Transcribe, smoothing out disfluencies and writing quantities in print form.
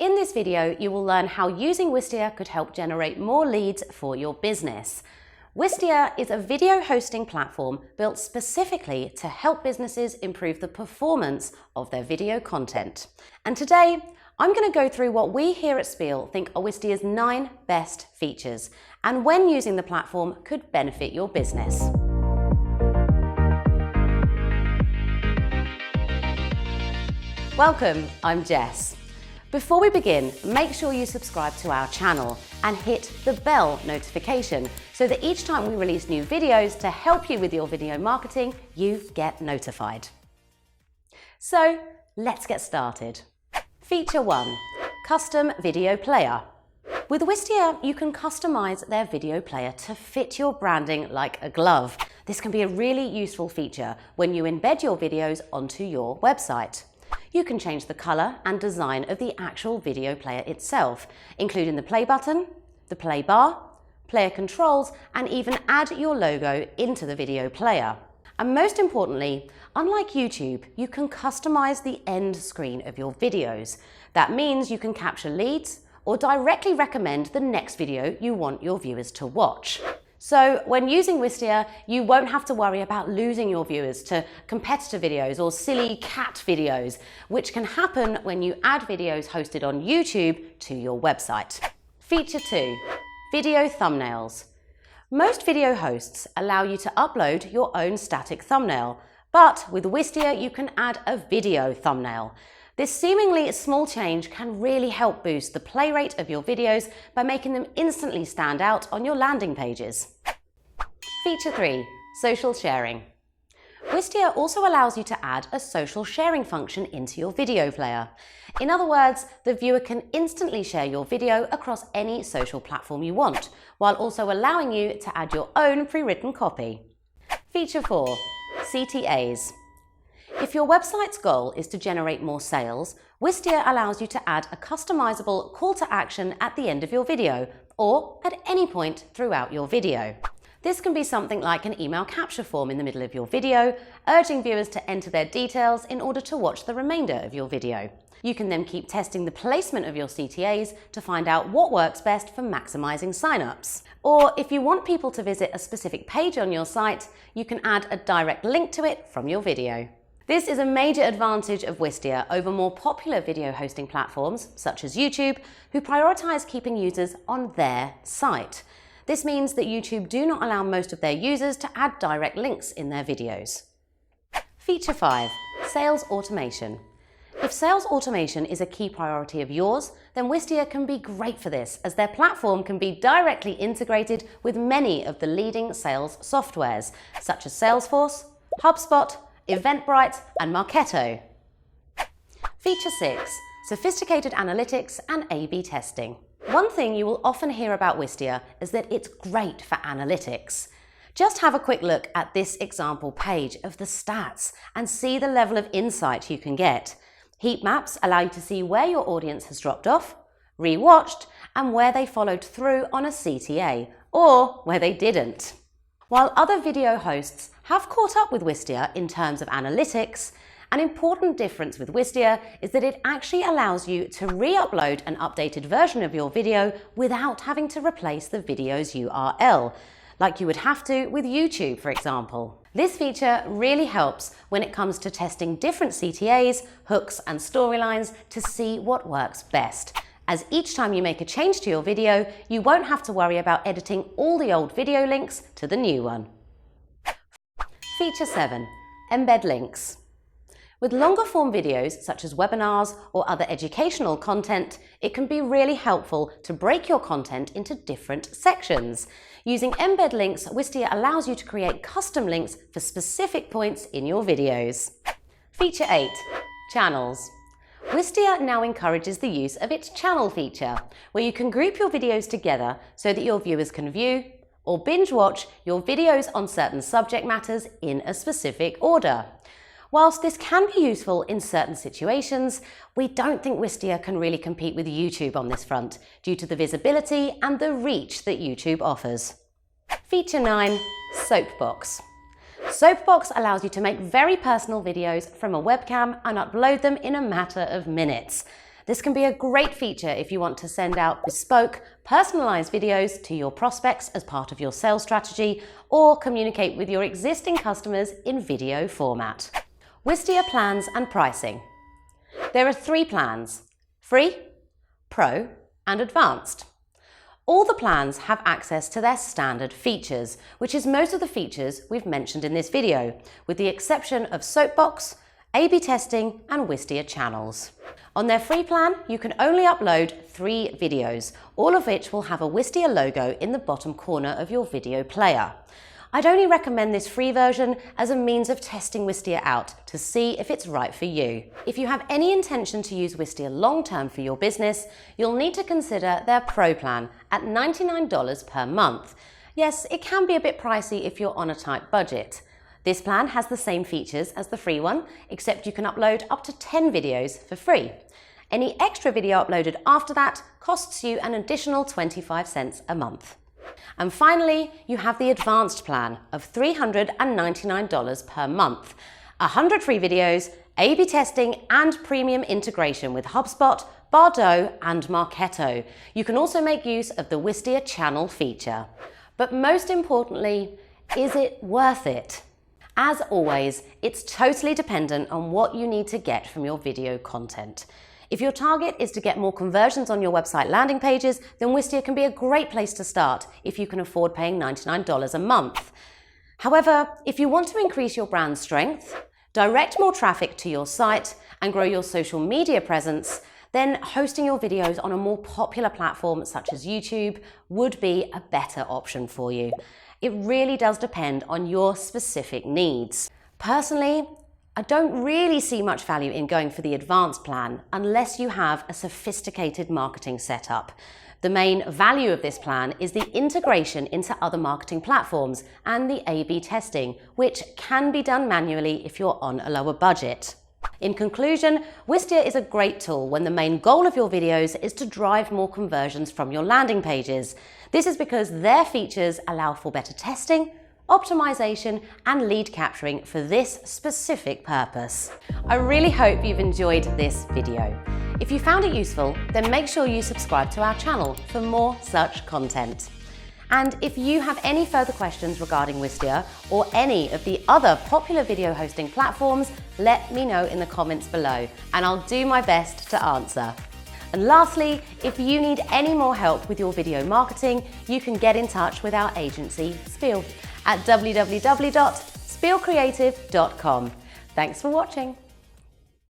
In this video, you will learn how using Wistia could help generate more leads for your business. Wistia is a video hosting platform built specifically to help businesses improve the performance of their video content. And today, I'm going to go through what we here at Spiel think are Wistia's 9 best features, and when using the platform could benefit your business. Welcome, I'm Jess. Before we begin, make sure you subscribe to our channel and hit the bell notification so that each time we release new videos to help you with your video marketing, you get notified. So let's get started. Feature 1, Custom Video Player. With Wistia, you can customize their video player to fit your branding like a glove. This can be a really useful feature when you embed your videos onto your website. You can change the color and design of the actual video player itself, including the play button, the play bar, player controls, and even add your logo into the video player. And most importantly, unlike YouTube, you can customize the end screen of your videos. That means you can capture leads or directly recommend the next video you want your viewers to watch. So when using Wistia, you won't have to worry about losing your viewers to competitor videos or silly cat videos, which can happen when you add videos hosted on YouTube to your website. Feature 2, Video Thumbnails. Most video hosts allow you to upload your own static thumbnail, but with Wistia you can add a video thumbnail. This seemingly small change can really help boost the play rate of your videos by making them instantly stand out on your landing pages. Feature 3, Social Sharing. Wistia also allows you to add a social sharing function into your video player. In other words, the viewer can instantly share your video across any social platform you want, while also allowing you to add your own pre-written copy. Feature 4, CTAs. If your website's goal is to generate more sales, Wistia allows you to add a customizable call to action at the end of your video or at any point throughout your video. This can be something like an email capture form in the middle of your video, urging viewers to enter their details in order to watch the remainder of your video. You can then keep testing the placement of your CTAs to find out what works best for maximizing signups. Or if you want people to visit a specific page on your site, you can add a direct link to it from your video. This is a major advantage of Wistia over more popular video hosting platforms, such as YouTube, who prioritize keeping users on their site. This means that YouTube do not allow most of their users to add direct links in their videos. Feature 5, Sales Automation. If sales automation is a key priority of yours, then Wistia can be great for this, as their platform can be directly integrated with many of the leading sales softwares, such as Salesforce, HubSpot, Eventbrite, and Marketo. Feature 6, Sophisticated Analytics and A/B Testing. One thing you will often hear about Wistia is that it's great for analytics. Just have a quick look at this example page of the stats and see the level of insight you can get. Heat maps allow you to see where your audience has dropped off, rewatched, and where they followed through on a CTA, or where they didn't. While other video hosts have caught up with Wistia in terms of analytics, an important difference with Wistia is that it actually allows you to re-upload an updated version of your video without having to replace the video's URL, like you would have to with YouTube, for example. This feature really helps when it comes to testing different CTAs, hooks, and storylines to see what works best, as each time you make a change to your video, you won't have to worry about editing all the old video links to the new one. Feature 7, Embed Links. With longer form videos, such as webinars or other educational content, it can be really helpful to break your content into different sections. Using Embed Links, Wistia allows you to create custom links for specific points in your videos. Feature 8, Channels. Wistia now encourages the use of its channel feature, where you can group your videos together so that your viewers can view or binge watch your videos on certain subject matters in a specific order. Whilst this can be useful in certain situations, we don't think Wistia can really compete with YouTube on this front due to the visibility and the reach that YouTube offers. Feature 9, Soapbox. Soapbox allows you to make very personal videos from a webcam and upload them in a matter of minutes. This can be a great feature if you want to send out bespoke, personalized videos to your prospects as part of your sales strategy or communicate with your existing customers in video format. Wistia plans and pricing. There are 3 plans: free, pro, and advanced. All the plans have access to their standard features, which is most of the features we've mentioned in this video, with the exception of Soapbox, A/B testing, and Wistia channels. On their free plan, you can only upload 3 videos, all of which will have a Wistia logo in the bottom corner of your video player. I'd only recommend this free version as a means of testing Wistia out to see if it's right for you. If you have any intention to use Wistia long-term for your business, you'll need to consider their Pro plan at $99 per month. Yes, it can be a bit pricey if you're on a tight budget. This plan has the same features as the free one, except you can upload up to 10 videos for free. Any extra video uploaded after that costs you an additional 25 cents a month. And finally, you have the advanced plan of $399 per month. 100 free videos, A/B testing, and premium integration with HubSpot, Bardot, and Marketo. You can also make use of the Wistia channel feature. But most importantly, is it worth it? As always, it's totally dependent on what you need to get from your video content. If your target is to get more conversions on your website landing pages, then Wistia can be a great place to start if you can afford paying $99 a month. However, if you want to increase your brand strength, direct more traffic to your site, and grow your social media presence, then hosting your videos on a more popular platform such as YouTube would be a better option for you. It really does depend on your specific needs. Personally, I don't really see much value in going for the advanced plan unless you have a sophisticated marketing setup. The main value of this plan is the integration into other marketing platforms and the A/B testing, which can be done manually if you're on a lower budget. In conclusion, Wistia is a great tool when the main goal of your videos is to drive more conversions from your landing pages. This is because their features allow for better testing, optimization, and lead capturing for this specific purpose. I really hope you've enjoyed this video. If you found it useful, then make sure you subscribe to our channel for more such content. And if you have any further questions regarding Wistia or any of the other popular video hosting platforms, let me know in the comments below and I'll do my best to answer. And lastly, if you need any more help with your video marketing, you can get in touch with our agency, Spiel, at www.spielcreative.com. Thanks for watching.